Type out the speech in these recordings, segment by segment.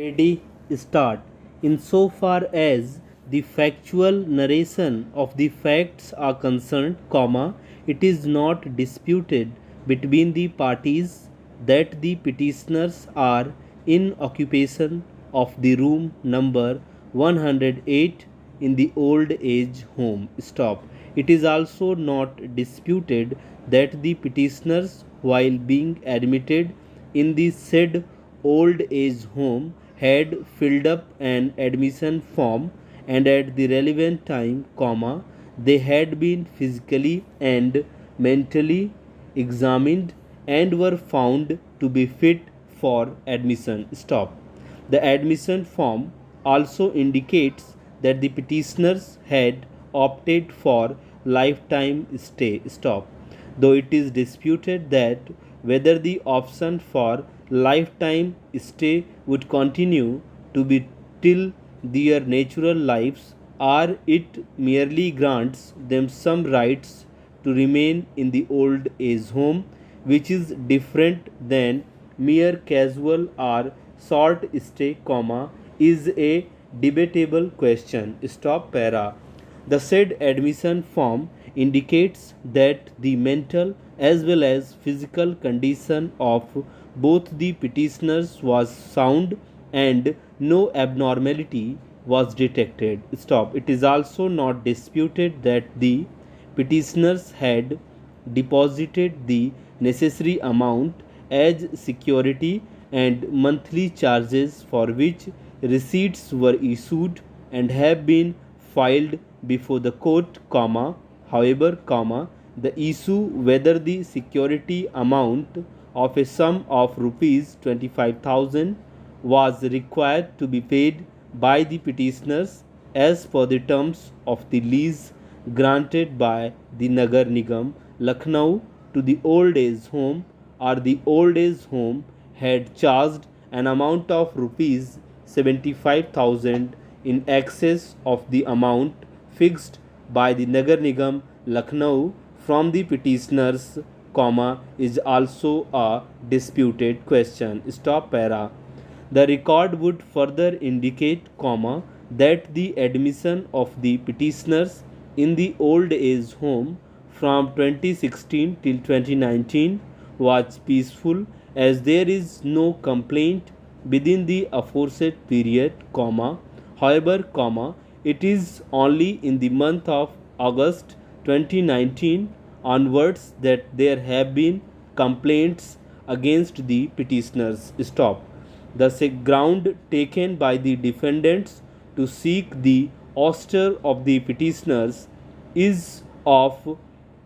Ready, start. Insofar as the factual narration of the facts are concerned, comma, it is not disputed between the parties that the petitioners are in occupation of the room number 108 in the old age home. Stop. It is also not disputed that the petitioners, while being admitted in the said old age home, had filled up an admission form, and at the relevant time, comma, they had been physically and mentally examined and were found to be fit for admission. Stop. The admission form also indicates that the petitioners had opted for lifetime stay. Stop. Though it is disputed that whether the option for lifetime stay would continue to be till their natural lives, or it merely grants them some rights to remain in the old age home, which is different than mere casual or short stay, comma, is a debatable question. Stop para. The said admission form indicates that the mental as well as physical condition of both the petitioners was sound and no abnormality was detected. Stop. It is also not disputed that the petitioners had deposited the necessary amount as security and monthly charges for which receipts were issued and have been filed before the court, comma, however, comma, the issue whether the security amount of a sum of rupees 25,000 was required to be paid by the petitioners as per the terms of the lease granted by the Nagar Nigam Lucknow to the old age home, or the old age home had charged an amount of rupees 75,000 in excess of the amount fixed by the Nagar Nigam Lucknow from the petitioners, comma, is also a disputed question. Stop para. The record would further indicate, comma, that the admission of the petitioners in the old age home from 2016 till 2019 was peaceful, as there is no complaint within the aforesaid period, comma, however, comma, it is only in the month of August 2019 onwards that there have been complaints against the petitioners. Stop. The ground taken by the defendants to seek the ouster of the petitioners is of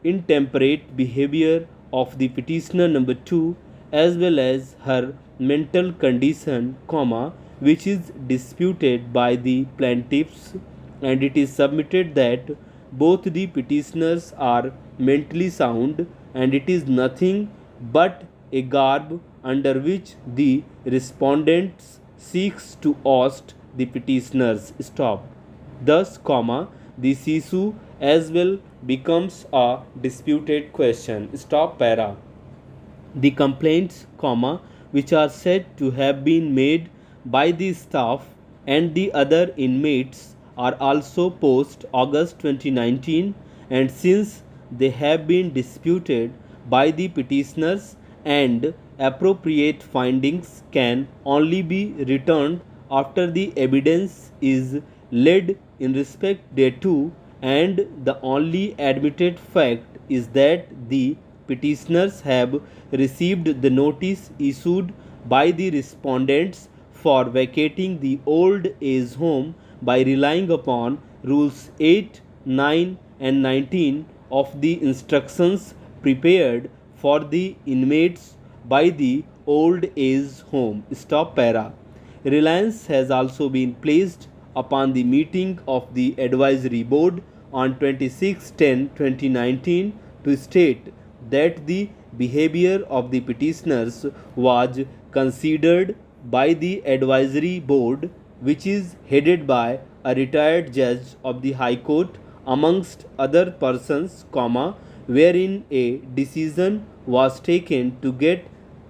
intemperate behavior of the petitioner number 2, as well as her mental condition, comma, which is disputed by the plaintiffs, and it is submitted that both the petitioners are mentally sound, and it is nothing but a garb under which the respondents seeks to oust the petitioners. Stop. Thus, comma, this issue as well becomes a disputed question. Stop para. The complaints, comma, which are said to have been made by the staff and the other inmates are also post August 2019, and since they have been disputed by the petitioners and appropriate findings can only be returned after the evidence is laid in respect thereto, and the only admitted fact is that the petitioners have received the notice issued by the respondents for vacating the old age home by relying upon rules 8, 9 and 19 of the instructions prepared for the inmates by the old age home. Stop para. Reliance has also been placed upon the meeting of the advisory board on 26/10/2019 to state that the behavior of the petitioners was considered by the advisory board, which is headed by a retired judge of the High Court, amongst other persons, comma, wherein a decision was taken to get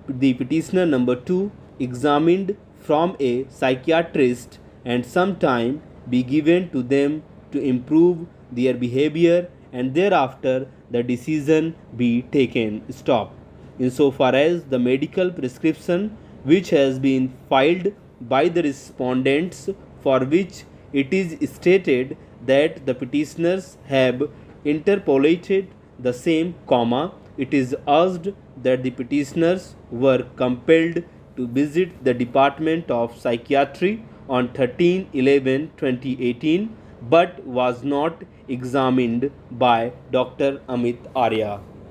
the petitioner number 2 examined from a psychiatrist and some time be given to them to improve their behavior, and thereafter the decision be taken. Stop. Insofar as the medical prescription which has been filed by the respondents, for which it is stated that the petitioners have interpolated the same comma, it is urged that the petitioners were compelled to visit the Department of Psychiatry on 13/11/2018 but was not examined by Dr. Amit Arya.